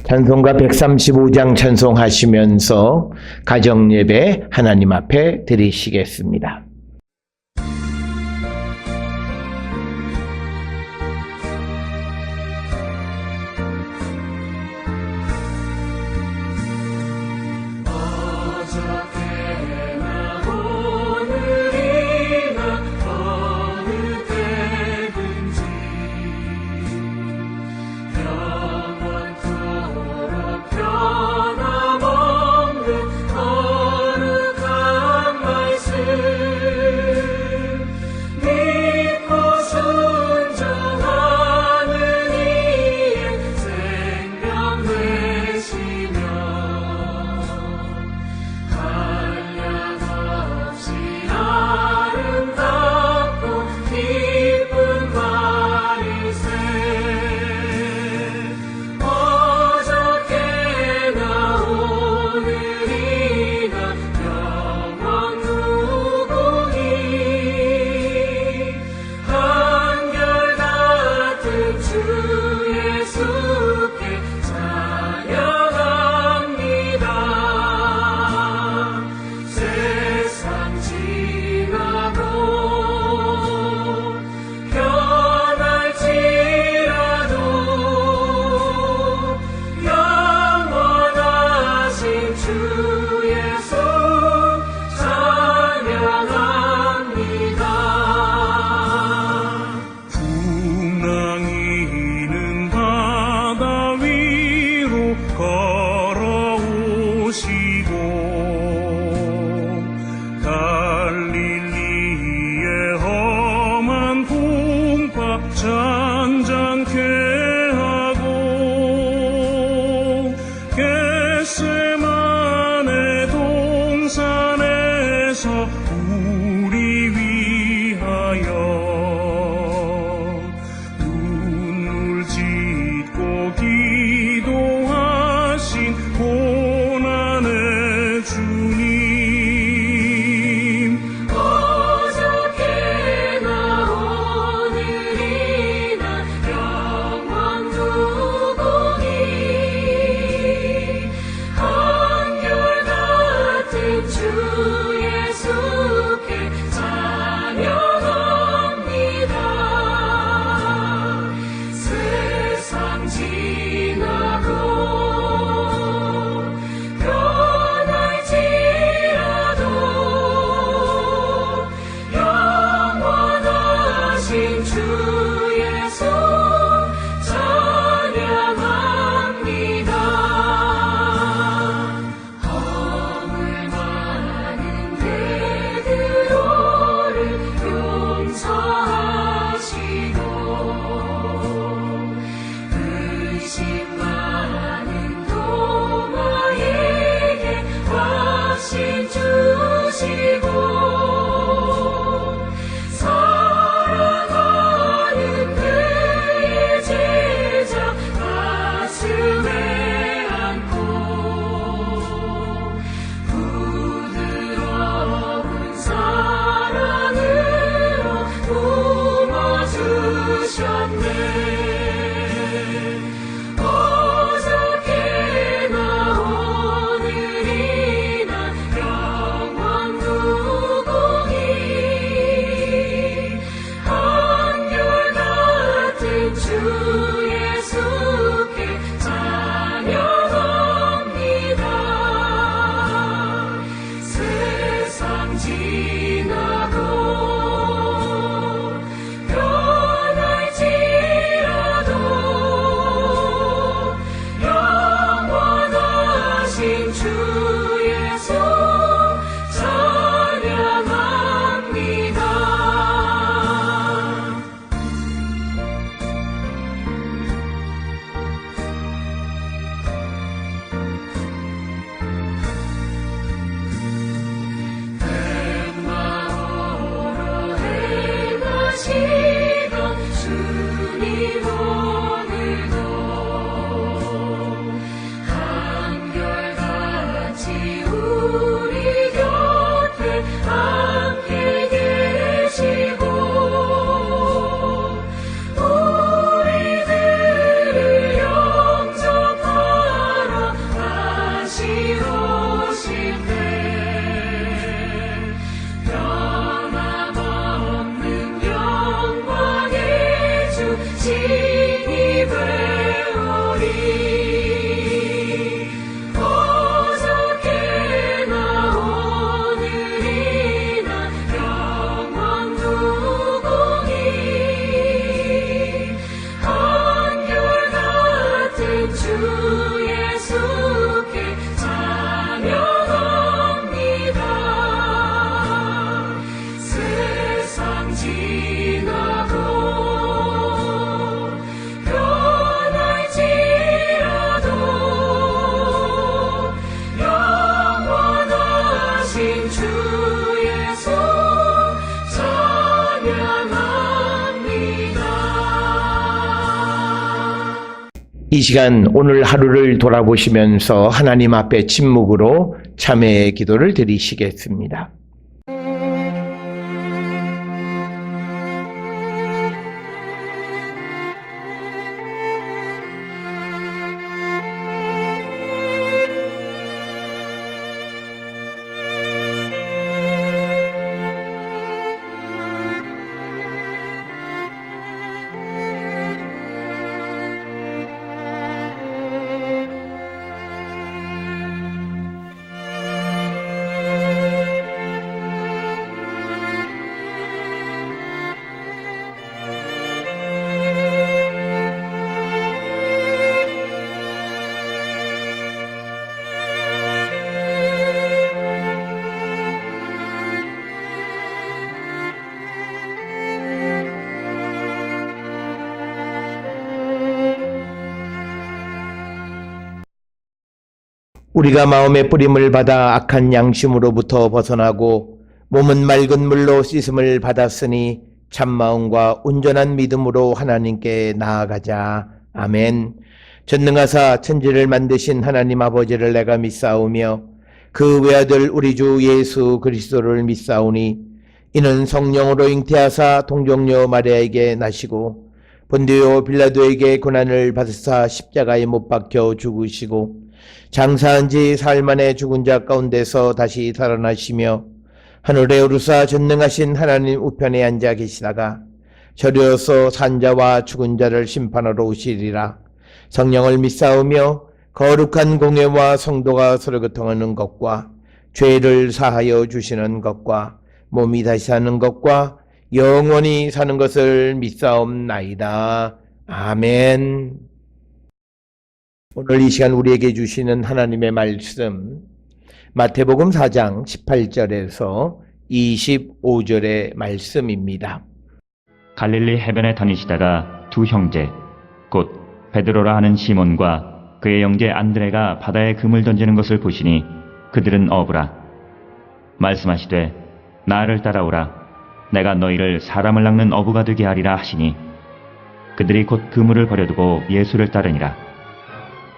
찬송가 135장 찬송하시면서 가정예배 하나님 앞에 드리시겠습니다. 고난의 주님 이 시간 오늘 하루를 돌아보시면서 하나님 앞에 침묵으로 참회의 기도를 드리시겠습니다. 우리가 마음의 뿌림을 받아 악한 양심으로부터 벗어나고 몸은 맑은 물로 씻음을 받았으니 참마음과 온전한 믿음으로 하나님께 나아가자. 아멘. 전능하사 천지를 만드신 하나님 아버지를 내가 믿사오며 그 외아들 우리 주 예수 그리스도를 믿사오니 이는 성령으로 잉태하사 동정녀 마리아에게 나시고 본디오 빌라도에게 고난을 받으사 십자가에 못 박혀 죽으시고 장사한 지 사흘 만에 죽은 자 가운데서 다시 살아나시며 하늘에 오르사 전능하신 하나님 우편에 앉아 계시다가 저리어서 산자와 죽은 자를 심판하러 오시리라. 성령을 믿사오며 거룩한 공회와 성도가 서로 교통하는 것과 죄를 사하여 주시는 것과 몸이 다시 사는 것과 영원히 사는 것을 믿사옵나이다. 아멘. 오늘 이 시간 우리에게 주시는 하나님의 말씀 마태복음 4장 18절에서 25절의 말씀입니다. 갈릴리 해변에 다니시다가 두 형제 곧 베드로라 하는 시몬과 그의 형제 안드레가 바다에 금을 던지는 것을 보시니 그들은 어부라. 말씀하시되 나를 따라오라. 내가 너희를 사람을 낚는 어부가 되게 하리라 하시니 그들이 곧 그물을 버려두고 예수를 따르니라.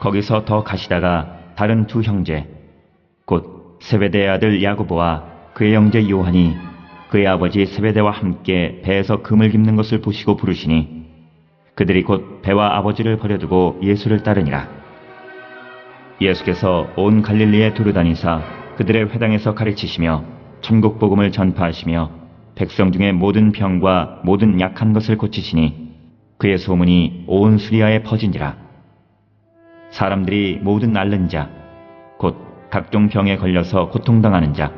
거기서 더 가시다가 다른 두 형제 곧 세베대의 아들 야고보와 그의 형제 요한이 그의 아버지 세베대와 함께 배에서 금을 깁는 것을 보시고 부르시니 그들이 곧 배와 아버지를 버려두고 예수를 따르니라. 예수께서 온 갈릴리에 두루다니사 그들의 회당에서 가르치시며 천국 복음을 전파하시며 백성 중에 모든 병과 모든 약한 것을 고치시니 그의 소문이 온 수리아에 퍼진지라. 사람들이 모든 앓는 자, 곧 각종 병에 걸려서 고통당하는 자,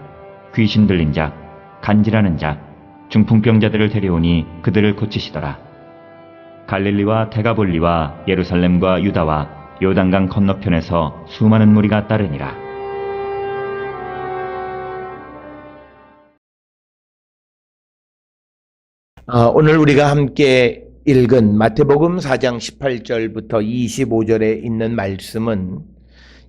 귀신 들린 자, 간질하는 자, 중풍병자들을 데려오니 그들을 고치시더라. 갈릴리와 데가볼리와 예루살렘과 유다와 요단강 건너편에서 수많은 무리가 따르니라. 오늘 우리가 함께 읽은 마태복음 4장 18절부터 25절에 있는 말씀은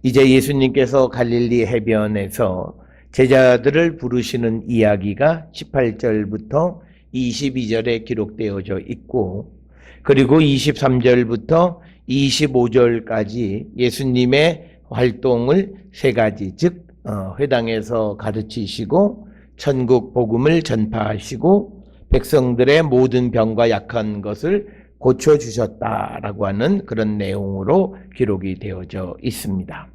이제 예수님께서 갈릴리 해변에서 제자들을 부르시는 이야기가 18절부터 22절에 기록되어져 있고 그리고 23절부터 25절까지 예수님의 활동을 세 가지 즉 회당에서 가르치시고 천국 복음을 전파하시고 백성들의 모든 병과 약한 것을 고쳐주셨다라고 하는 그런 내용으로 기록이 되어져 있습니다.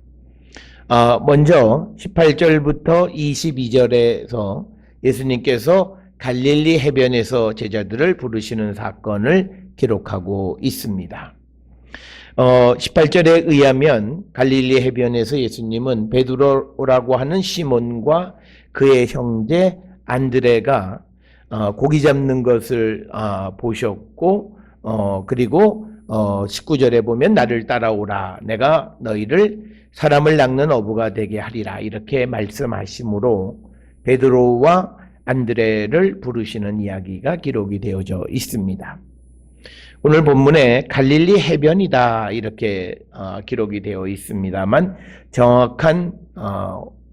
먼저 18절부터 22절에서 예수님께서 갈릴리 해변에서 제자들을 부르시는 사건을 기록하고 있습니다. 18절에 의하면 갈릴리 해변에서 예수님은 베드로라고 하는 시몬과 그의 형제 안드레가 고기 잡는 것을 보셨고 그리고 19절에 보면 나를 따라오라 내가 너희를 사람을 낚는 어부가 되게 하리라 이렇게 말씀하심으로 베드로와 안드레를 부르시는 이야기가 기록이 되어져 있습니다. 오늘 본문에 갈릴리 해변이다 이렇게 기록이 되어 있습니다만 정확한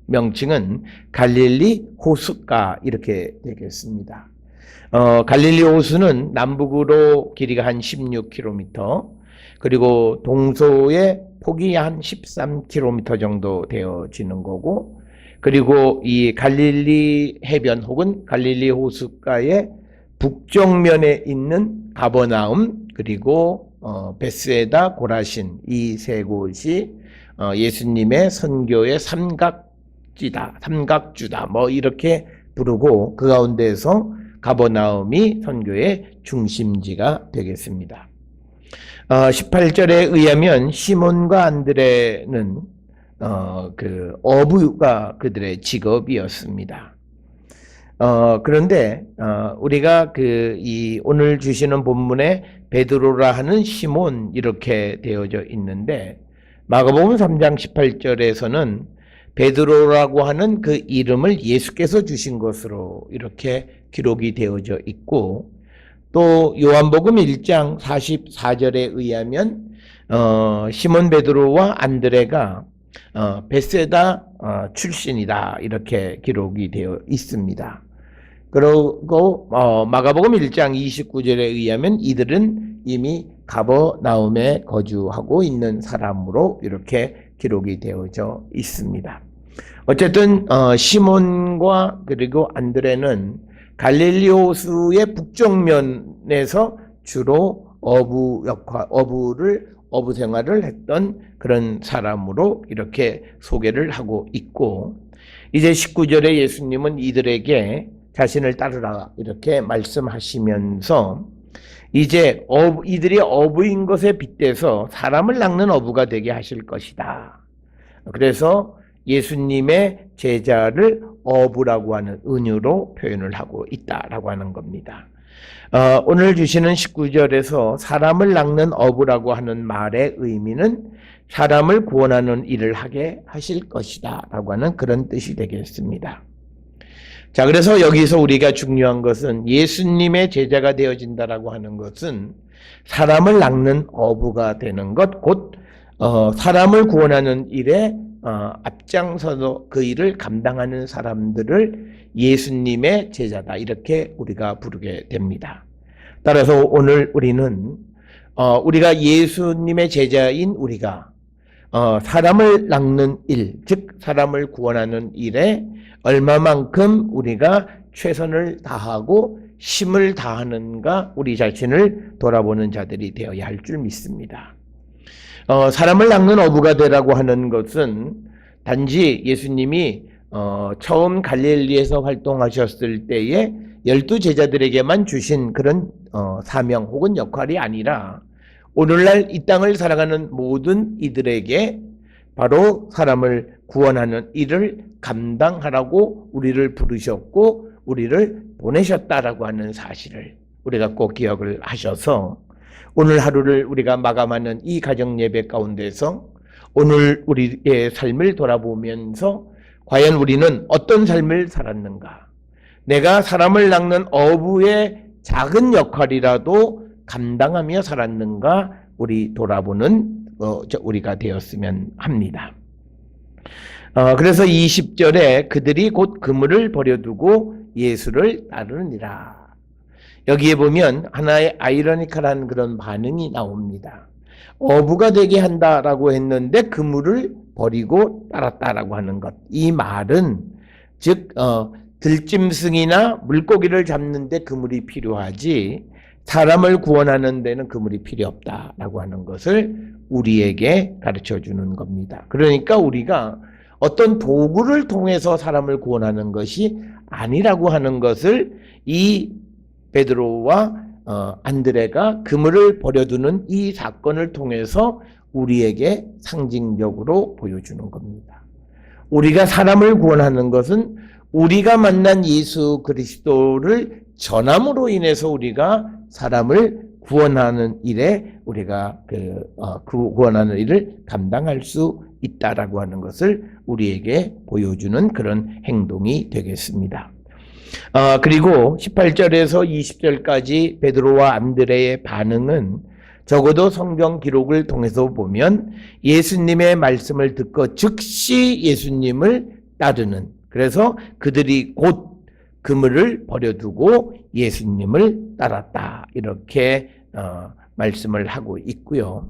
명칭은 갈릴리 호숫가 이렇게 되겠습니다. 갈릴리 호수는 남북으로 길이가 한 16km, 그리고 동서의 폭이 한 13km 정도 되어지는 거고, 그리고 이 갈릴리 해변 혹은 갈릴리 호숫가의 북쪽면에 있는 가버나움, 그리고 베스에다, 고라신, 이 세 곳이 예수님의 선교의 삼각주다 뭐 이렇게 부르고, 그 가운데에서 가버나움이 선교의 중심지가 되겠습니다. 18절에 의하면 시몬과 안드레는 어부가 그들의 직업이었습니다. 그런데 우리가 이 오늘 주시는 본문에 베드로라 하는 시몬 이렇게 되어져 있는데, 마가복음 3장 18절에서는 베드로라고 하는 그 이름을 예수께서 주신 것으로 이렇게 기록이 되어져 있고, 또 요한복음 1장 44절에 의하면 시몬 베드로와 안드레가 베세다 출신이다 이렇게 기록이 되어 있습니다. 그리고 마가복음 1장 29절에 의하면 이들은 이미 가버나움에 거주하고 있는 사람으로 이렇게 기록이 되어져 있습니다. 어쨌든 시몬과 그리고 안드레는 갈릴리 호수의 북쪽면에서 주로 어부 생활을 했던 그런 사람으로 이렇게 소개를 하고 있고, 이제 19절에 예수님은 이들에게 자신을 따르라 이렇게 말씀하시면서 이제 이들이 어부인 것에 빗대서 사람을 낚는 어부가 되게 하실 것이다. 그래서 예수님의 제자를 어부라고 하는 은유로 표현을 하고 있다라고 하는 겁니다. 오늘 주시는 19절에서 사람을 낚는 어부라고 하는 말의 의미는 사람을 구원하는 일을 하게 하실 것이다 라고 하는 그런 뜻이 되겠습니다. 자, 그래서 여기서 우리가 중요한 것은 예수님의 제자가 되어진다라고 하는 것은 사람을 낚는 어부가 되는 것, 곧 사람을 구원하는 일에 앞장서서 그 일을 감당하는 사람들을 예수님의 제자다 이렇게 우리가 부르게 됩니다. 따라서 오늘 우리는 우리가 예수님의 제자인 우리가 사람을 낚는 일, 즉 사람을 구원하는 일에 얼마만큼 우리가 최선을 다하고 힘을 다하는가 우리 자신을 돌아보는 자들이 되어야 할 줄 믿습니다. 사람을 낚는 어부가 되라고 하는 것은 단지 예수님이 처음 갈릴리에서 활동하셨을 때에 12제자들에게만 주신 그런 사명 혹은 역할이 아니라 오늘날 이 땅을 살아가는 모든 이들에게 바로 사람을 구원하는 일을 감당하라고 우리를 부르셨고 우리를 보내셨다라고 하는 사실을 우리가 꼭 기억을 하셔서 오늘 하루를 우리가 마감하는 이 가정 예배 가운데서 오늘 우리의 삶을 돌아보면서 과연 우리는 어떤 삶을 살았는가? 내가 사람을 낚는 어부의 작은 역할이라도 감당하며 살았는가? 우리 돌아보는 우리가 되었으면 합니다. 그래서 20절에 그들이 곧 그물을 버려두고 예수를 따르니라. 여기에 보면 하나의 아이러니컬한 그런 반응이 나옵니다. 어부가 되게 한다라고 했는데 그물을 버리고 따랐다라고 하는 것. 이 말은 즉 들짐승이나 물고기를 잡는데 그물이 필요하지 사람을 구원하는 데는 그물이 필요 없다라고 하는 것을 우리에게 가르쳐 주는 겁니다. 그러니까 우리가 어떤 도구를 통해서 사람을 구원하는 것이 아니라고 하는 것을 이 베드로와 안드레가 그물을 버려두는 이 사건을 통해서 우리에게 상징적으로 보여주는 겁니다. 우리가 사람을 구원하는 것은 우리가 만난 예수 그리스도를 전함으로 인해서 우리가 사람을 구원하는 일에 우리가 구원하는 일을 감당할 수 있다라고 하는 것을 우리에게 보여주는 그런 행동이 되겠습니다. 그리고 18절에서 20절까지 베드로와 안드레의 반응은 적어도 성경 기록을 통해서 보면 예수님의 말씀을 듣고 즉시 예수님을 따르는, 그래서 그들이 곧 그물을 버려두고 예수님을 따랐다 이렇게 말씀을 하고 있고요.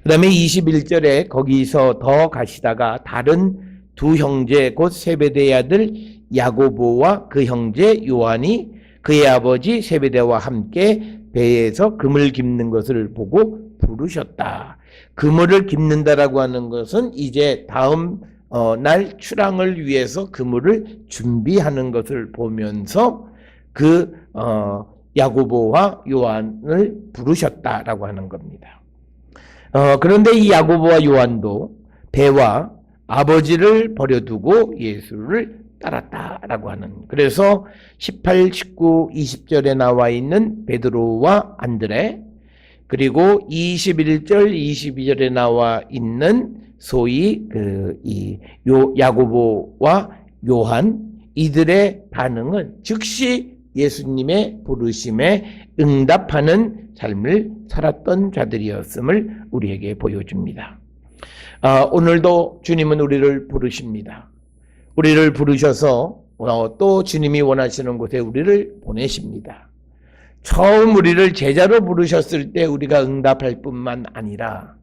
그 다음에 21절에 거기서 더 가시다가 다른 두 형제 곧 세베대의 아들 야고보와 그 형제 요한이 그의 아버지 세베대와 함께 배에서 금을 깁는 것을 보고 부르셨다. 그물을 깁는다라고 하는 것은 이제 다음 날 출항을 위해서 그물을 준비하는 것을 보면서 야고보와 요한을 부르셨다라고 하는 겁니다. 그런데 이 야고보와 요한도 배와 아버지를 버려두고 예수를 따랐다라고 하는, 그래서 18, 19, 20절에 나와 있는 베드로와 안드레, 그리고 21절, 22절에 나와 있는 소위 야고보와 요한, 이들의 반응은 즉시 예수님의 부르심에 응답하는 삶을 살았던 자들이었음을 우리에게 보여줍니다. 오늘도 주님은 우리를 부르십니다. 우리를 부르셔서 또 주님이 원하시는 곳에 우리를 보내십니다. 처음 우리를 제자로 부르셨을 때 우리가 응답할 뿐만 아니라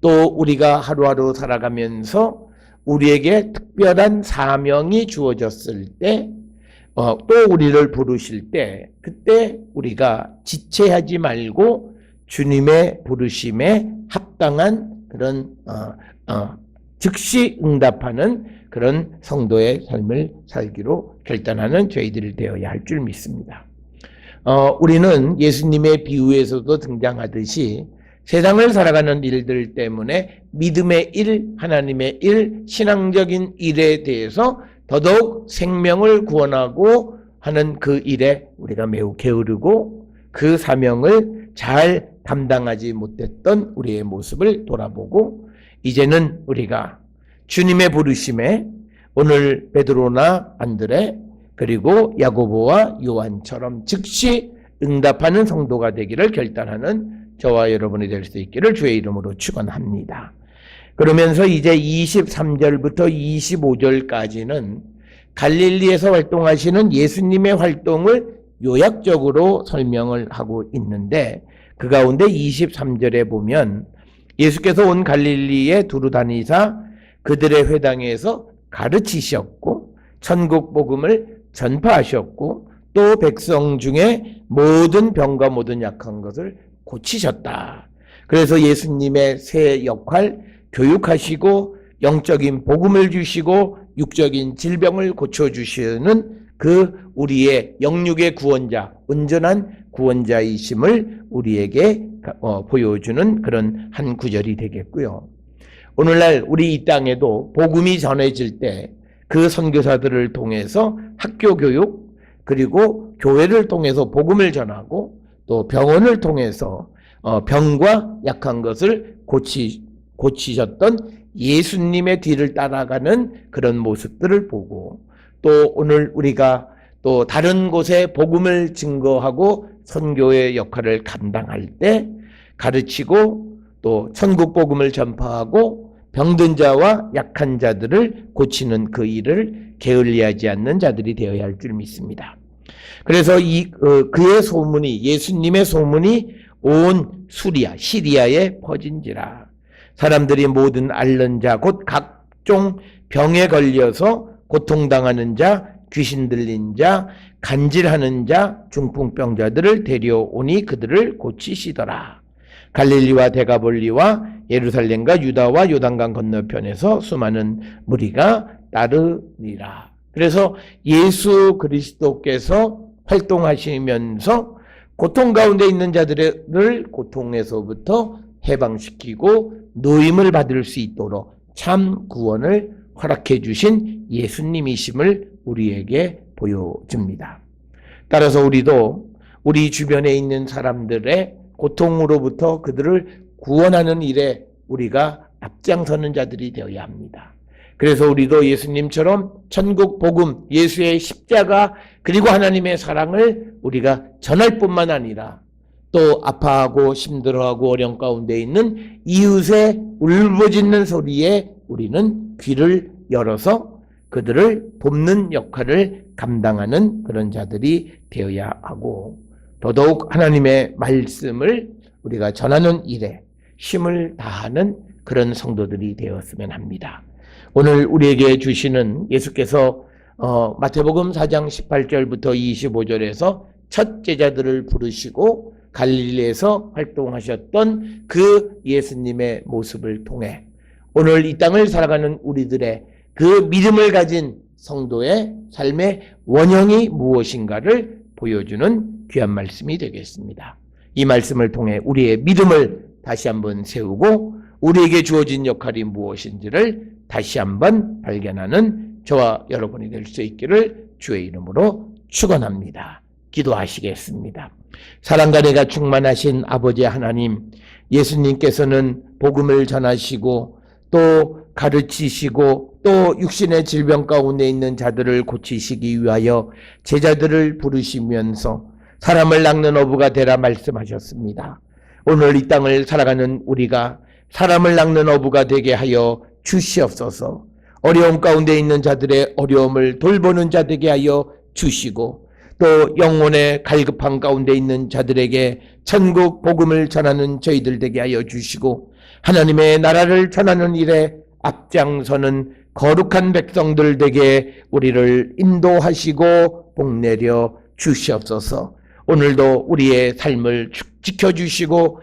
또 우리가 하루하루 살아가면서 우리에게 특별한 사명이 주어졌을 때 또 우리를 부르실 때 그때 우리가 지체하지 말고 주님의 부르심에 합당한 그런 즉시 응답하는 그런 성도의 삶을 살기로 결단하는 저희들이 되어야 할 줄 믿습니다. 우리는 예수님의 비유에서도 등장하듯이 세상을 살아가는 일들 때문에 믿음의 일, 하나님의 일, 신앙적인 일에 대해서 더더욱 생명을 구원하고 하는 그 일에 우리가 매우 게으르고 그 사명을 잘 감당하지 못했던 우리의 모습을 돌아보고 이제는 우리가 주님의 부르심에 오늘 베드로나 안드레 그리고 야고보와 요한처럼 즉시 응답하는 성도가 되기를 결단하는 저와 여러분이 될 수 있기를 주의 이름으로 축원합니다. 그러면서 이제 23절부터 25절까지는 갈릴리에서 활동하시는 예수님의 활동을 요약적으로 설명을 하고 있는데 그 가운데 23절에 보면 예수께서 온 갈릴리에 두루 다니사 그들의 회당에서 가르치셨고 천국 복음을 전파하셨고 또 백성 중에 모든 병과 모든 약한 것을 고치셨다. 그래서 예수님의 새 역할 교육하시고 영적인 복음을 주시고 육적인 질병을 고쳐주시는 그 우리의 영육의 구원자, 온전한 구원자이심을 우리에게 보여주는 그런 한 구절이 되겠고요. 오늘날 우리 이 땅에도 복음이 전해질 때 그 선교사들을 통해서 학교 교육 그리고 교회를 통해서 복음을 전하고 또 병원을 통해서 병과 약한 것을 고치셨던 예수님의 뒤를 따라가는 그런 모습들을 보고 또 오늘 우리가 또 다른 곳에 복음을 증거하고 선교의 역할을 감당할 때 가르치고 또 천국 복음을 전파하고 병든 자와 약한 자들을 고치는 그 일을 게을리하지 않는 자들이 되어야 할 줄 믿습니다. 그래서 그의 소문이 예수님의 소문이 온 시리아에 퍼진지라. 사람들이 모든 앓는 자 곧 각종 병에 걸려서 고통당하는 자 귀신 들린 자 간질하는 자 중풍병자들을 데려오니 그들을 고치시더라. 갈릴리와 데가볼리와 예루살렘과 유다와 요단강 건너편에서 수많은 무리가 따르니라. 그래서 예수 그리스도께서 활동하시면서 고통 가운데 있는 자들을 고통에서부터 해방시키고 노임을 받을 수 있도록 참 구원을 허락해 주신 예수님이심을 우리에게 보여줍니다. 따라서 우리도 우리 주변에 있는 사람들의 고통으로부터 그들을 구원하는 일에 우리가 앞장서는 자들이 되어야 합니다. 그래서 우리도 예수님처럼 천국 복음, 예수의 십자가 그리고 하나님의 사랑을 우리가 전할 뿐만 아니라 또 아파하고 힘들어하고 어려움 가운데 있는 이웃의 울부짖는 소리에 우리는 귀를 열어서 그들을 돕는 역할을 감당하는 그런 자들이 되어야 하고 더더욱 하나님의 말씀을 우리가 전하는 일에 힘을 다하는 그런 성도들이 되었으면 합니다. 오늘 우리에게 주시는 예수께서 마태복음 4장 18절부터 25절에서 첫 제자들을 부르시고 갈릴리에서 활동하셨던 그 예수님의 모습을 통해 오늘 이 땅을 살아가는 우리들의 그 믿음을 가진 성도의 삶의 원형이 무엇인가를 보여주는 귀한 말씀이 되겠습니다. 이 말씀을 통해 우리의 믿음을 다시 한번 세우고 우리에게 주어진 역할이 무엇인지를 다시 한번 발견하는 저와 여러분이 될 수 있기를 주의 이름으로 축원합니다. 기도하시겠습니다. 사랑과 은혜가 충만하신 아버지 하나님, 예수님께서는 복음을 전하시고 또 가르치시고 또 육신의 질병 가운데 있는 자들을 고치시기 위하여 제자들을 부르시면서 사람을 낚는 어부가 되라 말씀하셨습니다. 오늘 이 땅을 살아가는 우리가 사람을 낚는 어부가 되게 하여 주시옵소서. 어려움 가운데 있는 자들의 어려움을 돌보는 자 되게 하여 주시고 또 영혼의 갈급한 가운데 있는 자들에게 천국 복음을 전하는 저희들 되게 하여 주시고 하나님의 나라를 전하는 일에 앞장서는 거룩한 백성들 되게 우리를 인도하시고 복내려 주시옵소서. 오늘도 우리의 삶을 지켜주시고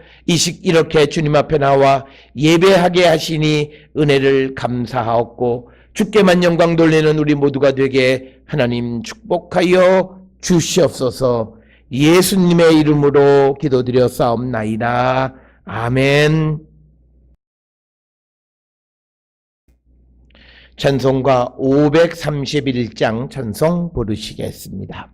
이렇게 주님 앞에 나와 예배하게 하시니 은혜를 감사하옵고 주께만 영광 돌리는 우리 모두가 되게 하나님 축복하여 주시옵소서. 예수님의 이름으로 기도드려 싸움나이다. 아멘. 찬송가 531장 찬송 부르시겠습니다.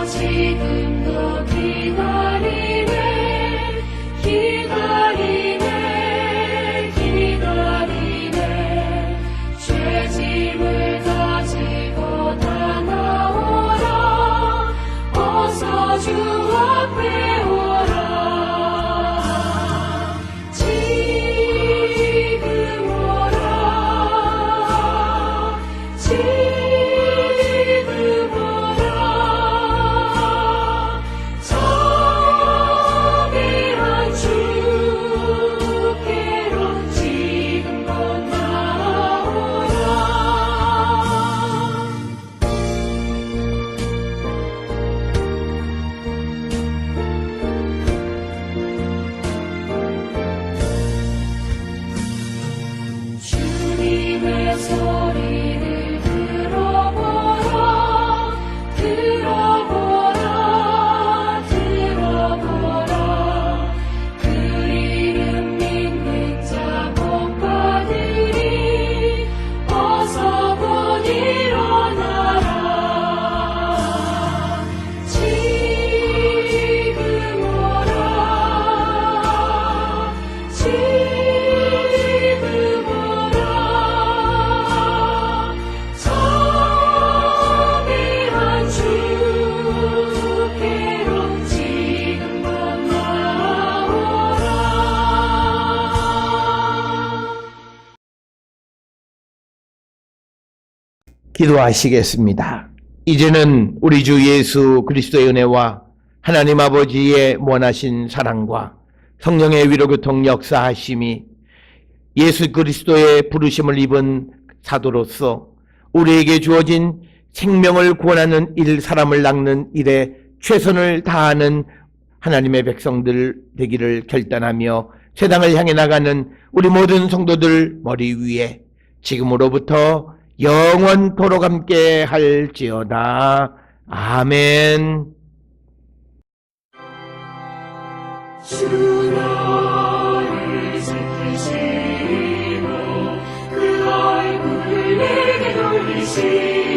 지금도 기다리네 기도하시겠습니다. 이제는 우리 주 예수 그리스도의 은혜와 하나님 아버지의 무한하신 사랑과 성령의 위로교통 역사하심이 예수 그리스도의 부르심을 입은 사도로서 우리에게 주어진 생명을 구원하는 일, 사람을 낚는 일에 최선을 다하는 하나님의 백성들 되기를 결단하며 세상을 향해 나가는 우리 모든 성도들 머리 위에 지금으로부터 영원토록 함께 할지어다. 아멘. 주 너를 지키시고 그 얼굴을 내게 돌리시고